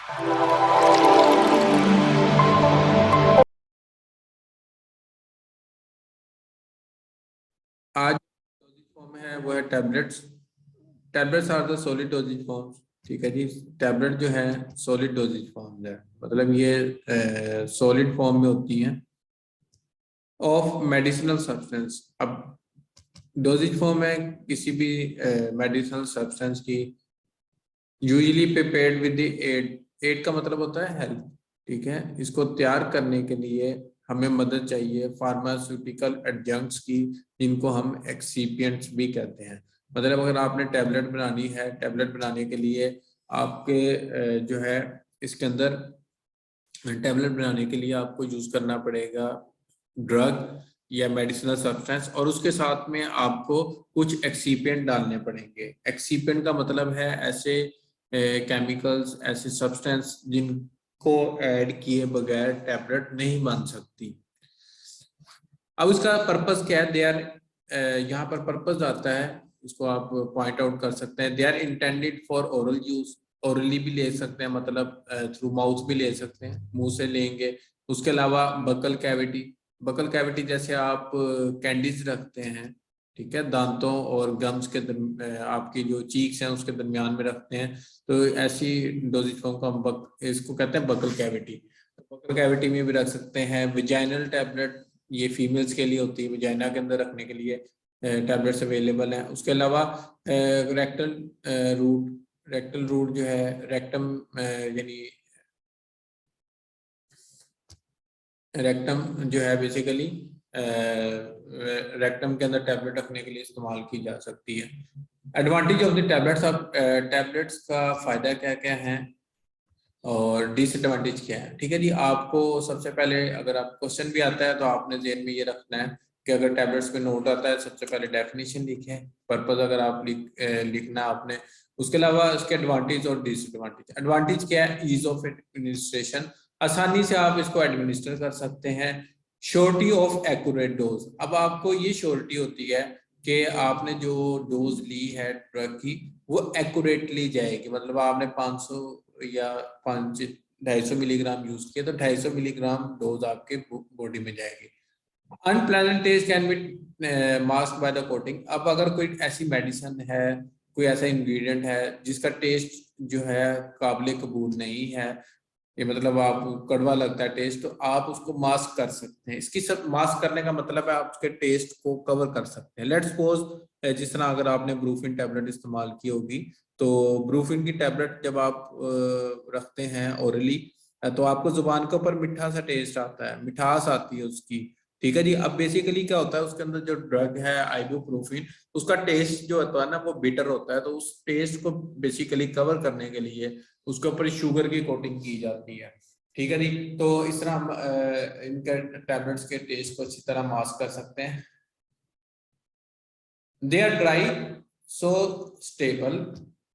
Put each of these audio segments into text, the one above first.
आज doses form है वो है tablets. Tablets are the solid dosage forms. ठीक है जी। टैबलेट जो है सॉलिड डोजेज फॉर्म है, मतलब ये सॉलिड फॉर्म में होती हैं ऑफ मेडिसिनल सब्सटेंस। अब डोजेज फॉर्म है किसी भी मेडिसिनल सब्सटेंस की, usually prepared with the aid. Aid का मतलब होता है हेल्प। ठीक है, इसको तैयार करने के लिए हमें मदद चाहिए फार्मास्यूटिकल एडजंक्ट्स की, जिनको हम एक्सीपिएंट्स भी कहते हैं। मतलब अगर आपने टैबलेट बनानी है, टैबलेट बनाने के लिए आपके जो है इसके अंदर टैबलेट बनाने के लिए आपको यूज करना पड़ेगा ड्रग या मेडिसिनल सब्सटेंस, और उसके साथ में आपको कुछ एक्सीपिएंट डालने पड़ेंगे। एक्सीपिएंट का मतलब है ऐसे केमिकल्स, ऐसे सब्सटेंस जिनको ऐड किए बगैर टैबलेट नहीं बन सकती। अब इसका पर्पस क्या है? दे आर, यहाँ पर पर्पस आता है, इसको आप पॉइंट आउट कर सकते हैं। They are intended for oral use. Orally भी ले सकते हैं, मतलब थ्रू माउथ भी ले सकते हैं, मुंह से लेंगे। उसके अलावा बकल कैविटी। बकल कैविटी जैसे आप कैंडीज रखते हैं, ठीक है, दांतों और गम्स के आपकी जो चीक्स हैं उसके दरमियान में रखते हैं, तो ऐसी डोजेज फॉर्म को हम इसको कहते हैं बकल कैविटी। बकल कैविटी में भी रख सकते हैं। विजाइनल टैबलेट, ये फीमेल्स के लिए होती है, विजाइना के अंदर रखने के लिए टैबलेट्स अवेलेबल हैं। उसके अलावा रेक्टल रूट। रेक्टल रूट जो है रेक्टम, यानी रेक्टम जो है बेसिकली रेक्टम के अंदर टैबलेट रखने के लिए इस्तेमाल की जा सकती है। Advantage of the tablets. अब टैबलेट्स का फायदा क्या क्या है और डिसएडवांटेज क्या है। ठीक है जी, आपको सबसे पहले अगर आप क्वेश्चन भी आता है तो आपने जेन में ये रखना है कि अगर टैबलेट्स पे नोट आता है सबसे पहले डेफिनेशन लिखें। पर्पज अगर आप लिखना आपने। उसके अलावा इसके एडवांटेज और डिसएडवांटेज। एडवांटेज क्या है? Ease of administration. आसानी से आप इसको एडमिनिस्टर कर सकते हैं। Surety of accurate dose. अब आपको ये श्योरिटी होती है कि आपने जो डोज ली है ड्रग की वो एक्यूरेटली जाएगी। मतलब आपने 500 या 250 मिलीग्राम यूज किया तो 250 मिलीग्राम डोज आपके बॉडी में जाएगी। Unpleasant taste can be mask by the coating. अब अगर कोई ऐसी मेडिसिन है, कोई ऐसा इंग्रेडिएंट है जिसका टेस्ट जो है काबिल कबूल नहीं है, ये मतलब आपको कड़वा लगता है टेस्ट, तो आप उसको मास्क कर सकते हैं। इसकी सब मास्क करने का मतलब है आप उसके टेस्ट को कवर कर सकते हैं। लेट्स सपोज जिस तरह अगर आपने ब्रूफिन टैबलेट इस्तेमाल की होगी, तो ब्रूफिन की टैबलेट जब आप रखते हैं ओरली, तो आपको जुबान के ऊपर मीठा सा टेस्ट आता है, मिठास आती है उसकी। ठीक है जी। अब बेसिकली क्या होता है, उसके अंदर जो ड्रग है आइबुप्रोफिन, उसका टेस्ट जो होता है ना वो बिटर होता है, तो उस टेस्ट को बेसिकली कवर करने के लिए उसके ऊपर शुगर की कोटिंग की जाती है। ठीक है जी। तो इस तरह हम इनके टैबलेट्स के टेस्ट को अच्छी तरह मास्क कर सकते हैं। They are dry so stable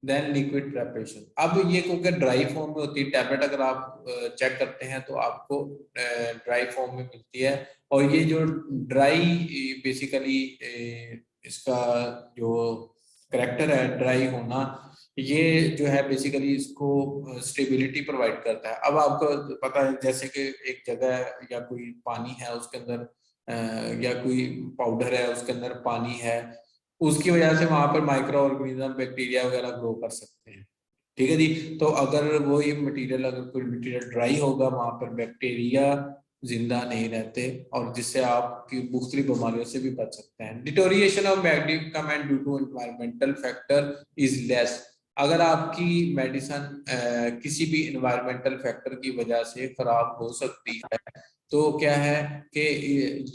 than liquid preparation. अब ये क्योंकि ड्राई फॉर्म में होती है टैबलेट, अगर आप चेक करते हैं तो आपको ड्राई फॉर्म में मिलती है। और ये जो ड्राई बेसिकली इसका जो करेक्टर है ड्राई होना, ये जो है बेसिकली इसको स्टेबिलिटी प्रोवाइड करता है। अब आपको पता है जैसे कि एक जगह या कोई पानी है उसके अंदर या कोई पाउडर है उसके अंदर पानी है, उसकी वजह से वहां पर माइक्रो ऑर्गेनिज्म बैक्टीरिया वगैरह ग्रो कर सकते हैं। ठीक है जी। तो अगर वो ये मटेरियल, अगर कोई मटेरियल ड्राई होगा वहां पर बैक्टीरिया जिंदा नहीं रहते, और जिससे आपकी मुख्तलिफ बीमारियों से भी बच सकते हैं। Deterioration of medicament due to environmental factor is less. अगर आपकी मेडिसिन किसी भी इन्वायरमेंटल फैक्टर की वजह से खराब हो सकती है, तो क्या है कि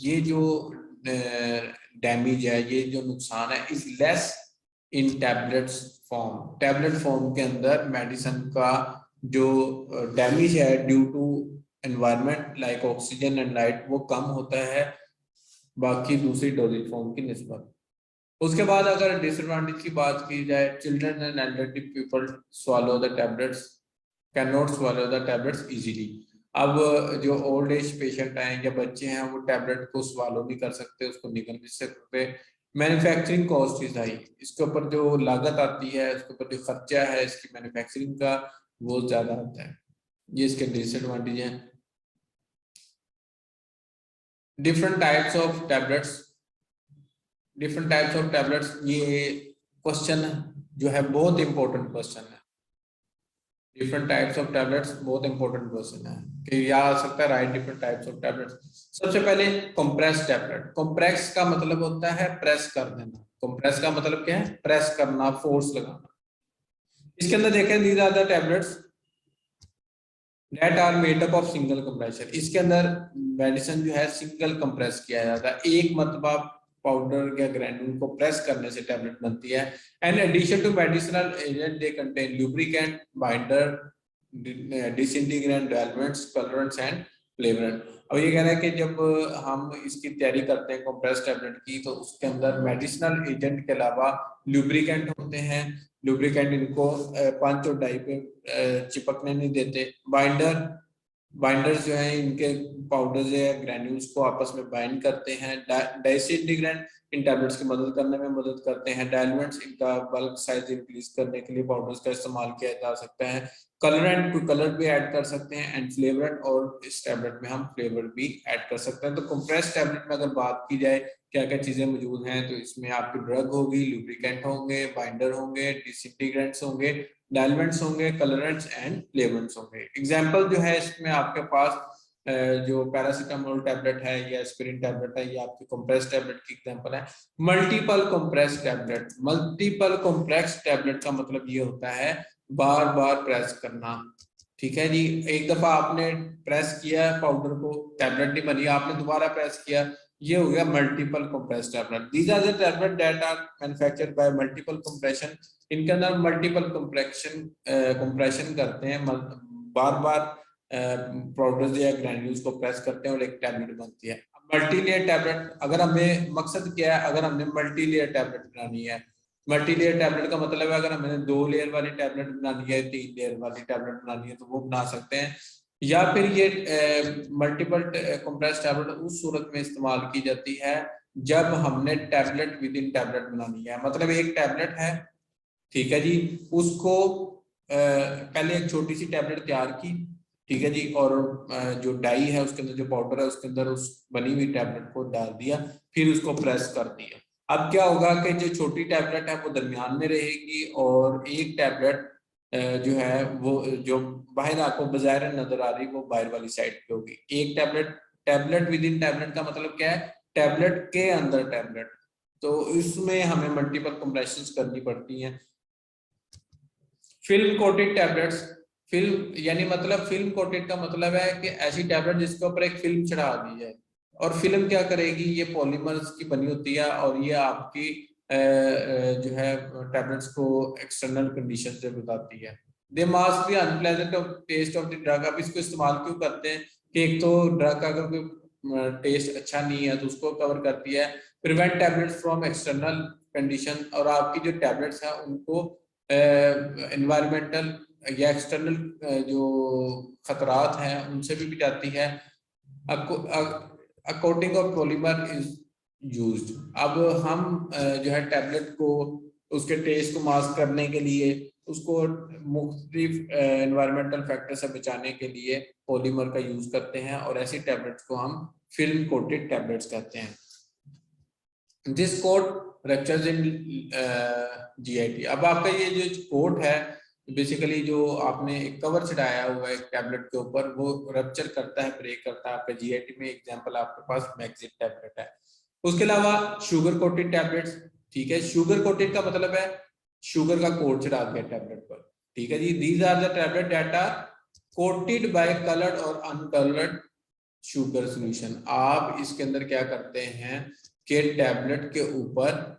ये जो डैमेज है, ये जो नुकसान है, is less in tablets form. Tablet form के अंदर मेडिसिन का जो डैमेज है due to environment like oxygen and light, वो कम होता है बाकी दूसरी डोजेज फॉर्म की निस्बत। उसके बाद अगर डिसएडवांटेज की बात की जाए, children and elderly people swallow the tablets can not swallow the tablets easily. अब जो ओल्ड एज पेशेंट हैं या बच्चे हैं वो टैबलेट को स्वालो नहीं कर सकते, उसको निगल नहीं सकते। Manufacturing cost is high. इसके ऊपर जो लागत आती है, इसके ऊपर जो खर्चा है इसकी मैन्युफैक्चरिंग का, वो ज्यादा आता है। ये इसके डिसएडवांटेज हैं। Different types of tablets, different types of tablets, ये क्वेश्चन जो है बहुत इंपॉर्टेंट क्वेश्चन है। डिफरेंट टाइप्स ऑफ टैबलेट्स बहुत इंपॉर्टेंट क्वेश्चन है कि या आ सकता है right different types of tablets. सबसे पहले कंप्रेस टैबलेट। कंप्रेस का मतलब होता है प्रेस कर देना। कंप्रेस का मतलब क्या है? प्रेस करना, फोर्स लगाना। इसके अंदर देखें, these are the tablets that are made up of single compression. इसके अंदर मेडिसिन जो है सिंगल कंप्रेस किया जाता है, एक मरतबा पाउडर या ग्रैन्यूल को प्रेस करने से टैबलेट बनती है। And addition to medicinal agent they contain lubricant, binder, disintegrant, diluents, colourants and flavourant. अब ये कह रहा है कि जब हम इसकी तैयारी करते हैं कंप्रेस टैबलेट की, तो उसके अंदर मेडिसिनल एजेंट के अलावा लुब्रिकेंट होते हैं। लुब्रिकेंट इनको पंच और डाई पे चिपकने नहीं देते। बाइंडर्स जो है इनके पाउडर्स या ग्रैन्यूल्स को आपस में बाइंड करते हैं। डाइसिंटीग्रेंट इन टैबलेट्स की मदद करने में मदद करते हैं। डायलुएंट्स इनका बल्क साइज इंक्रीज करने के लिए पाउडर्स का इस्तेमाल किया जा सकता है। कलरेंट को कलर भी ऐड कर सकते हैं। एंड फ्लेवरेंट, और इस टैबलेट में हम फ्लेवर भी ऐड कर सकते हैं। तो कंप्रेस टैबलेट में अगर बात की जाए क्या क्या चीजें मौजूद हैं, तो इसमें आपकी ड्रग होगी, लुब्रिकेंट होंगे, बाइंडर होंगे, डिसइंटीग्रेंट्स होंगे, डायलुएंट्स होंगे, कलरेंट्स एंड फ्लेवरेंट्स होंगे। एग्जांपल जो है इसमें आपके पास जो पैरासीटामोल टैबलेट है या एस्पिरिन टैबलेट है, ये आपकी कंप्रेस टैबलेट की एग्जांपल है। Multiple compress tablet. Multiple compress tablet का मतलब ये होता है बार बार प्रेस करना। ठीक है जी, एक दफा आपने प्रेस किया पाउडर को, टैबलेट नहीं बनी, आपने दोबारा प्रेस किया, ये हो गया multiple compress tablet. These are the tablet that are manufactured by multiple compression. इनके अंदर मल्टीपल कंप्रेशन करते हैं, बार बार पाउडर्स या ग्रैन्यूल्स को प्रेस करते हैं और एक टैबलेट बनती है। मल्टी लेयर टैबलेट, अगर हमें मकसद क्या है, अगर हमने मल्टी लेयर टैबलेट बनानी है, मल्टी लेयर टैबलेट का मतलब है अगर हमें 2 लेयर वाली टैबलेट बनानी है, 3 लेयर वाली टैबलेट बनानी है, तो वो बना सकते हैं। या फिर ये मल्टीपल कंप्रेस टैबलेट उस सूरत में इस्तेमाल की जाती है जब हमने टैबलेट विद इन टैबलेट बनानी है। मतलब एक टैबलेट है, ठीक है जी, उसको पहले एक छोटी सी टैबलेट तैयार की, ठीक है जी, और जो डाई है उसके अंदर, जो पाउडर है उसके अंदर उस बनी हुई टैबलेट को डाल दिया, फिर उसको प्रेस कर दिया। अब क्या होगा कि जो छोटी टैबलेट है वो दरमियान में रहेगी और एक टैबलेट जो है वो जो बाहर आपको बाहर नजर आ रही वो बाहर वाली साइड पे होगी। एक tablet, tablet with in tablet का मतलब क्या है? टैबलेट के अंदर टैबलेट। तो इसमें हमें मल्टीपल कंप्रेशंस करनी पड़ती हैं। Film coated tablets. फिल्म यानी मतलब फिल्म कोटेड का मतलब है कि ऐसी टैबलेट जिसके ऊपर एक फिल्म चढ़ा दी जाए। और फिल्म क्या करेगी? ये पॉलीमर्स की बनी होती है और ये आपकी जो है टैबलेट्स को एक्सटर्नल कंडीशन से बताती है। They mask the unpleasant of taste of the drug. अब इसको इस्तेमाल क्यों करते हैं कि एक तो ड्रग का अगर कोई टेस्ट अच्छा नहीं है तो उसको कवर करती है। Prevent tablets from external condition, और आपकी जो टैबलेट्स हैं उनको एनवायरमेंटल या एक्सटर्नल जो खतरात हैं उनसे भी बचाती है। Coating of polymer is used. अब हम जो है टैबलेट को उसके टेस्ट को मास्क करने के लिए, उसको मुख्तलिफ एनवायरमेंटल फैक्टर से बचाने के लिए पॉलीमर का यूज करते हैं, और ऐसी टैबलेट्स को हम फिल्म कोटेड टैबलेट्स कहते हैं। This coat ruptures in GIT. अब आपका ये जो कोट है, बेसिकली जो आपने एक कवर चढ़ाया हुआ है एक टैबलेट के ऊपर, वो रप्चर करता है, ब्रेक करता है आपका जीआईटी में। एग्जांपल आपके पास मैक्सिट टैबलेट है। उसके अलावा शुगर कोटेड टैबलेट्स, ठीक है। शुगर कोटेड का मतलब है शुगर का कोट चढ़ा दिया टैबलेट पर, ठीक है जी। These are the tablet that are coated by coloured और अनकलर्ड शुगर सॉल्यूशन। आप इसके अंदर क्या करते हैं कि टैबलेट के ऊपर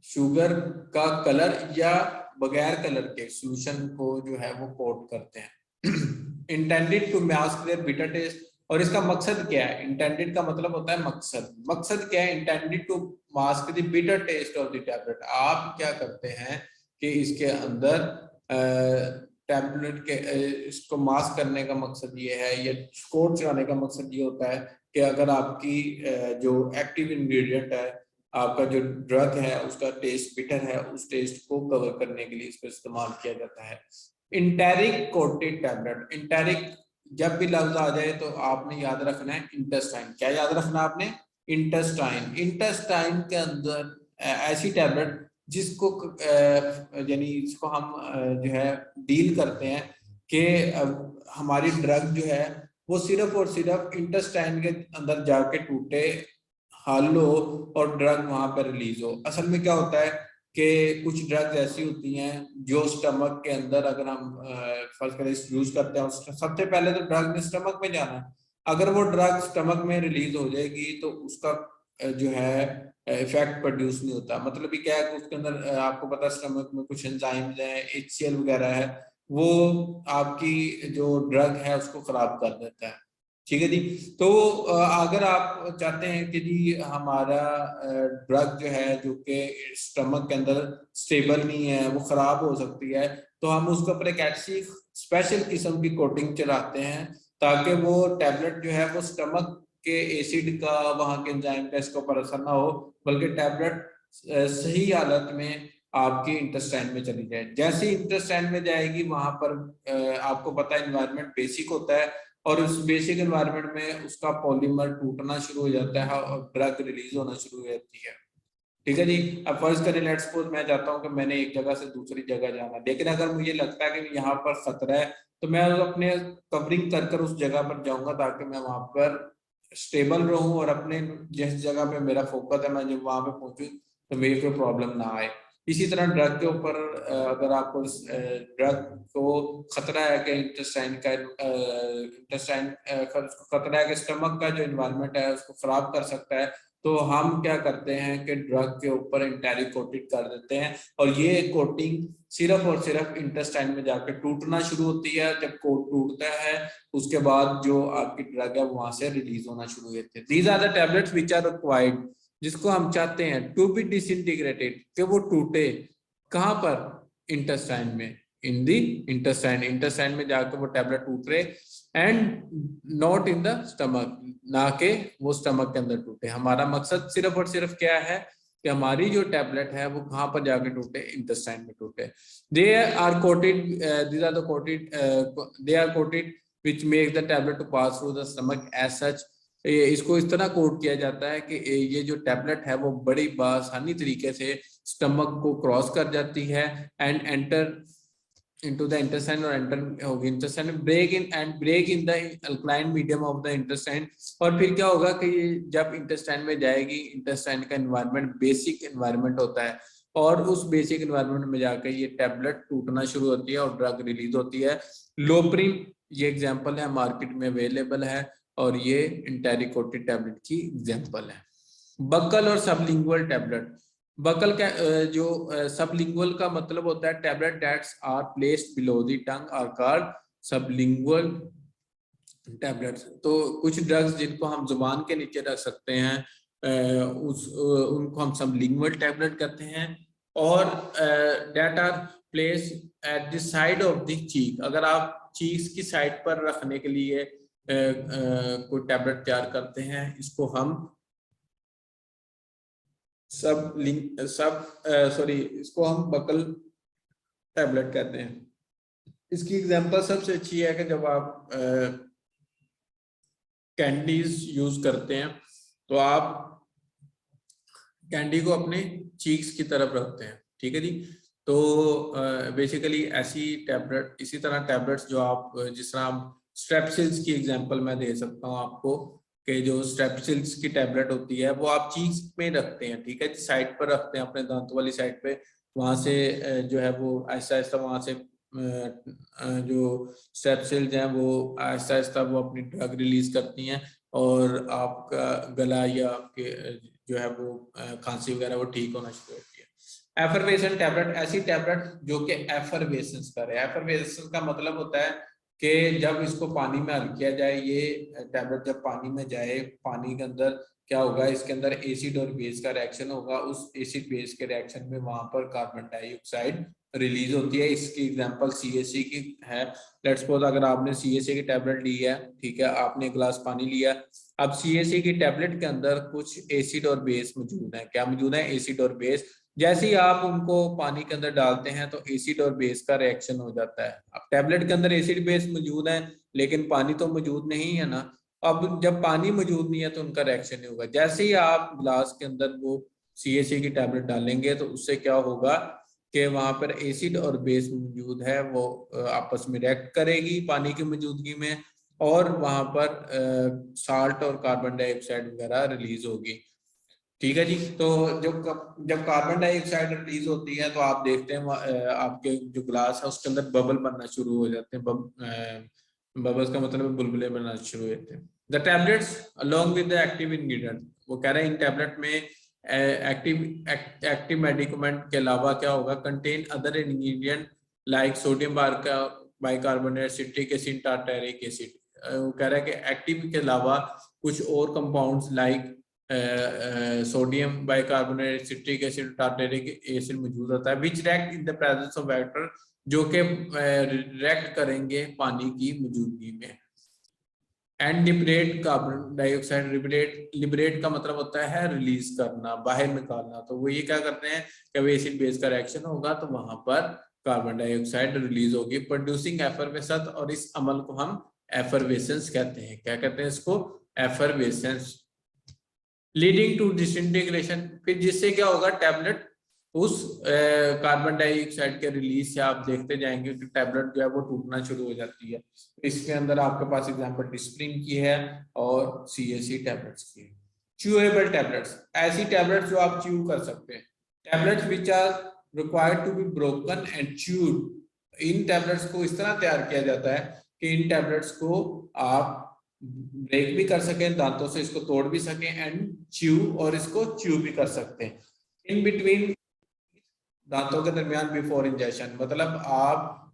शुगर का कलर या बगैर कलर के सॉल्यूशन को जो है वो कोट करते हैं। Intended to mask their bitter taste. और इसका मकसद क्या है? इंटेंडेड का मतलब होता है मकसद। मकसद क्या है? Intended to mask the bitter taste of the tablet. आप क्या करते हैं कि इसके अंदर टैबलेट के इसको मास्क करने का मकसद ये है, या कोट चढ़ाने का मकसद ये होता है कि अगर आपकी जो एक्टिव इंग्रेडिएंट है, आपका जो ड्रग है, उसका टेस्ट बिटर है, उस टेस्ट को कवर करने के लिए इसको इस्तेमाल किया जाता है। इंटेरिक कोटेड टैबलेट, इंटेरिक जब भी लफ्ज आ जाए तो आपने याद रखना है इंटेस्टाइन। क्या याद रखना आपने? इंटेस्टाइन। इंटेस्टाइन के अंदर ऐसी टैबलेट जिसको यानी इसको हम जो है डील करते हैं कि हमारी ड्रग जो है वो सिर्फ और सिर्फ इंटेस्टाइन के अंदर जाके टूटे, हल हो और ड्रग वहां पर रिलीज हो। असल में क्या होता है कि कुछ ड्रग्स ऐसी होती हैं जो स्टमक के अंदर अगर हम फर्स्ट करें यूज करते हैं, सबसे पहले तो ड्रग ने स्टमक में जाना है। अगर वो ड्रग स्टमक में रिलीज हो जाएगी तो उसका जो है इफेक्ट प्रोड्यूस नहीं होता। मतलब ये क्या है कि उसके अंदर आपको पता है स्टमक में कुछ एंजाइम्स हैं, HCl वगैरह है, वो आपकी जो ड्रग है उसको खराब कर देता है। ठीक है जी। तो अगर आप चाहते हैं कि जी हमारा ड्रग जो है जो कि स्टमक के अंदर स्टेबल नहीं है, वो खराब हो सकती है, तो हम उसके ऊपर एक ऐसी स्पेशल किस्म की कोटिंग चलाते हैं ताकि वो टैबलेट जो है वो स्टमक के एसिड का, वहां के एंजाइम का इसके ऊपर असर ना हो, बल्कि टैबलेट सही हालत में आपकी इंटेस्टाइन में चली जाए। जैसे ही इंटेस्टाइन में जाएगी वहां पर आपको पता है इन्वायरमेंट बेसिक होता है, और उस बेसिक एनवायरनमेंट में उसका पॉलीमर टूटना शुरू हो जाता है और ड्रग रिलीज होना शुरू हो जाती है। ठीक है जी। अब फर्ज करें लेट्स सपोज मैं चाहता हूं कि मैंने एक जगह से दूसरी जगह जाना, लेकिन अगर मुझे लगता है कि यहाँ पर खतरा है तो मैं अपने कवरिंग कर कर उस जगह पर जाऊंगा ताकि मैं वहां पर स्टेबल रहूं और अपने जिस जगह पे मेरा फोकस है मैं जब वहां पे पहुंचूं तो मेरी कोई प्रॉब्लम ना आए। इसी तरह ड्रग के ऊपर अगर आपको ड्रग को खतरा है कि इंटेस्टाइन का इंटेस्टाइन खतरा है कि स्टमक का जो इन्वायरमेंट है उसको खराब कर सकता है, तो हम क्या करते हैं कि ड्रग के ऊपर इंटेरिक कोटिंग कर देते हैं, और ये कोटिंग सिर्फ और सिर्फ इंटेस्टाइन में जाकर टूटना शुरू होती है। जब कोट टूटता है उसके बाद जो आपकी ड्रग है वहां से रिलीज होना शुरू होती है। These are the tablets which are required, जिसको हम चाहते हैं टू बी डिसइंटीग्रेटेड, कि वो टूटे कहां पर? इंटेस्टाइन में, इन दी इंटेस्टाइन। इंटेस्टाइन में जाकर वो टैबलेट टूट रहे and not in the stomach, ना के वो स्टमक के अंदर टूटे। हमारा मकसद सिर्फ और सिर्फ क्या है कि हमारी जो टैबलेट है वो कहां पर जाके टूटे? इंटेस्टाइन में टूटे। They are coated, these are the coated, they are coated which makes the tablet to pass through the stomach as such। इसको इस तरह कोट किया जाता है कि ये जो टैबलेट है वो बड़ी आसानी तरीके से स्टमक को क्रॉस कर जाती है and enter into the intestine or enter होगी intestine, break in the alkaline medium of the intestine। और फिर क्या होगा कि जब इंटेस्टाइन में जाएगी, इंटेस्टाइन का एनवायरनमेंट बेसिक एनवायरनमेंट होता है, और उस बेसिक एनवायरनमेंट में जाकर ये टैबलेट टूटना शुरू होती है और ड्रग रिलीज होती है। लोप्रिन ये एग्जांपल है, मार्केट में अवेलेबल है, और ये इंटेरिकोटेड टैबलेट की एग्जांपल है। बकल और सबलिंगुअल टैबलेट। बकल का जो सबलिंगुअल का मतलब होता है tablet that's are placed below the tongue are called sublingual tablets. तो कुछ ड्रग्स जिनको हम जुबान के नीचे रख सकते हैं उनको हम सबलिंगुअल टैबलेट कहते हैं। और that are place at the side of the cheek, अगर आप चीक्स की साइड पर रखने के लिए कोई टैबलेट तैयार करते हैं, इसको हम इसको हम बकल टैबलेट कहते हैं। इसकी एग्जांपल सबसे अच्छी है कि जब आप कैंडीज यूज करते हैं तो आप कैंडी को अपने चीक्स की तरफ रखते हैं। ठीक है जी। तो बेसिकली ऐसी टैबलेट, इसी तरह टैबलेट्स जो आप जिस तरह आप स्ट्रेप्सिल्स की एग्जांपल मैं दे सकता हूँ आपको कि जो स्ट्रेप्सिल्स की टैबलेट होती है वो आप चीक्स में रखते हैं। ठीक है, साइड पर रखते हैं, अपने दांतों वाली साइड पे, वहां से जो है वो आहिस्ता आहिस्ता वहां से जो स्ट्रेप्सिल्स हैं वो आहिस्ता आहिस्ता वो अपनी ड्रग रिलीज करती हैं और आपका गला या आपके जो है वो खांसी वगैरह वो ठीक होना शुरू होती है। एफरवेसेंट टैबलेट, ऐसी टैबलेट जो कि एफरवेसेंस करे। एफरवेसेंस का मतलब होता है कि जब इसको पानी में हल किया जाए, ये टैबलेट जब पानी में जाए, पानी के अंदर क्या होगा, इसके अंदर एसिड और बेस का रिएक्शन होगा, उस एसिड बेस के रिएक्शन में वहां पर कार्बन डाइऑक्साइड रिलीज होती है। इसकी एग्जांपल CSA की है। लेट्स सपोज अगर आपने CSA की टैबलेट ली है, ठीक है, आपने एक गिलास पानी लिया, अब CSA की टैबलेट के अंदर कुछ एसिड और बेस मौजूद है। क्या मौजूद है? एसिड और बेस। जैसे ही आप उनको पानी के अंदर डालते हैं तो एसिड और बेस का रिएक्शन हो जाता है। अब टैबलेट के अंदर एसिड बेस मौजूद है लेकिन पानी तो मौजूद नहीं है ना। अब जब पानी मौजूद नहीं है तो उनका रिएक्शन नहीं होगा। जैसे ही आप ग्लास के अंदर वो CHA की टैबलेट डालेंगे तो उससे क्या होगा कि वहां पर एसिड और बेस मौजूद है, वो आपस में रिएक्ट करेगी पानी की मौजूदगी में, और वहां पर साल्ट और कार्बन डाइऑक्साइड वगैरह रिलीज होगी। ठीक है जी। तो जब कार्बन डाइऑक्साइड रिलीज होती है तो आप देखते हैं आपके जो ग्लास है उसके अंदर बबल बनना शुरू हो जाते हैं। बबल्स का मतलब बुलबुले बनना शुरू हो जाते हैं। The tablets along with the active ingredient, वो कह रहे हैं इन टैबलेट में एक्टिव मेडिकमेंट के अलावा क्या होगा, contain other ingredient like sodium bicarbonate, citric acid, tartaric acid. वो कह रहा है कि एक्टिव के अलावा कुछ और compounds like sodium bicarbonate, citric acid, tartaric acid मौजूद होता है, विच react in the presence of water, जो कि रिएक्ट करेंगे पानी की मौजूदगी में। And liberate carbon dioxide, liberate का मतलब होता है रिलीज करना, बाहर निकालना। तो वो ये क्या करते हैं कि एसिड बेस का रिएक्शन होगा तो वहां पर कार्बन डाइऑक्साइड रिलीज होगी, प्रोड्यूसिंग एफरवेसेंस, और इस अमल को हम एफरवेसेंस कहते हैं। क्या कहते हैं इसको? एफरवेसेंस। लीडिंग टू डिसइंटीग्रेशन, फिर जिससे क्या होगा, टैबलेट उस कार्बन डाइऑक्साइड के रिलीज से आप देखते जाएंगे कि टैबलेट जो है वो टूटना शुरू हो जाती है। इसके अंदर आपके पास एग्जांपल डिस्प्रिन की है और CHA टैबलेट्स की है। च्यूएबल टैबलेट्स, ऐसी टैबलेट्स जो आप च्यू कर सकते हैं। Tablets which are required to be broken and chewed, इन टैबलेट्स को इस तरह तैयार किया जाता है कि इन टैबलेट्स को आप ब्रेक भी कर सकें, दांतों से इसको तोड़ भी सकें, एंड च्यू, और इसको च्यू भी कर सकते हैं इन बिटवीन, दांतों के दरमियान, बिफोर इंजेक्शन। मतलब आप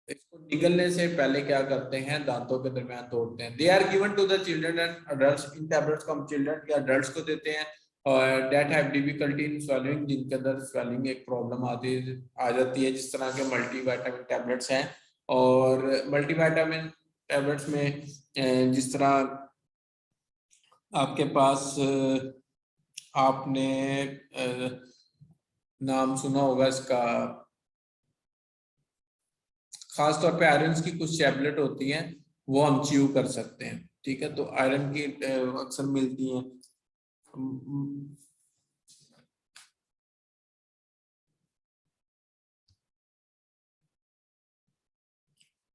इसको निगलने से पहले क्या करते हैं, दांतों के दरमियान तोड़ते हैं। They are given to the children and adults, इन टैबलेट्स को हम चिल्ड्रन या अडल्ट्स को देते हैं और that have difficulty in swallowing, जिनके अंदर स्वेलिंग एक प्रॉब्लम आ जाती है, जिस तरह के मल्टीविटामिन टैबलेट्स हैं। और मल्टीविटामिन टैबलेट्स में जिस तरह आपके पास आपने नाम सुना होगा इसका, खासतौर पे आयरन की कुछ टैबलेट होती हैं वो हम च्यू कर सकते हैं। ठीक है, तो आयरन की अक्सर मिलती हैं।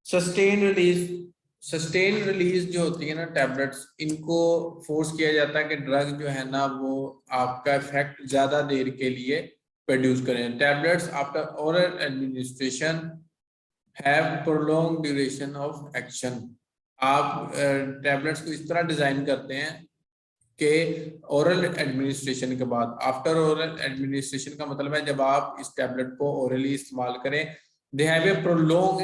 सस्टेन रिलीज जो होती है ना टैबलेट्स, इनको फोर्स किया जाता है कि ड्रग जो है ना वो आपका इफेक्ट ज्यादा देर के लिए प्रोड्यूस करें। Tablets after oral administration have prolong duration of action. आप टैबलेट्स को इस तरह डिजाइन करते हैं कि ओरल एडमिनिस्ट्रेशन के बाद, आफ्टर ओरल एडमिनिस्ट्रेशन का मतलब है जब आप इस टैबलेट को ओरली इस्तेमाल करें, they have a prolong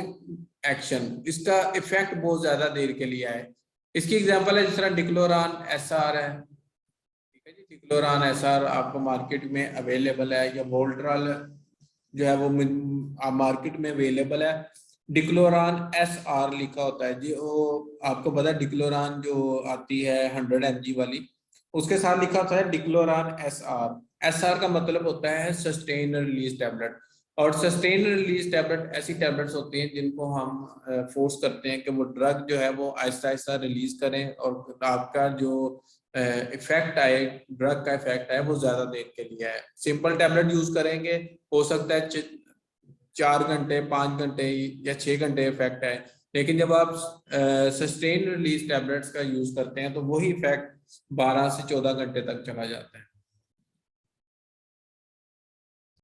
action, इसका इफेक्ट बहुत ज्यादा देर के लिए है। इसकी एग्जांपल है जिस तरह डिक्लोरान SR है। ठीक है जी, डिक्लोरान SR आपको मार्केट में अवेलेबल है, या वोल्ट्रॉल जो है वो मार्केट में अवेलेबल है। डिक्लोरान SR लिखा होता है जी, वो आपको पता है डिक्लोरान जो आती है 100 mg वाली, उसके साथ लिखा होता है डिक्लोरान SR का मतलब होता है सस्टेन रिलीज टैबलेट। और सस्टेन रिलीज टैबलेट ऐसी टैबलेट्स होती हैं जिनको हम फोर्स करते हैं कि वो ड्रग जो है वो आहिस्ता आहिस्ता रिलीज करें, और आपका जो इफेक्ट आए, ड्रग का इफेक्ट आए, वो ज्यादा देर के लिए है। सिंपल टैबलेट यूज करेंगे, हो सकता है 4 घंटे, 5 घंटे या 6 घंटे इफेक्ट है, लेकिन जब आप सस्टेन रिलीज टैबलेट्स का यूज करते हैं तो वही इफेक्ट 12 से 14 घंटे तक चला जाता है।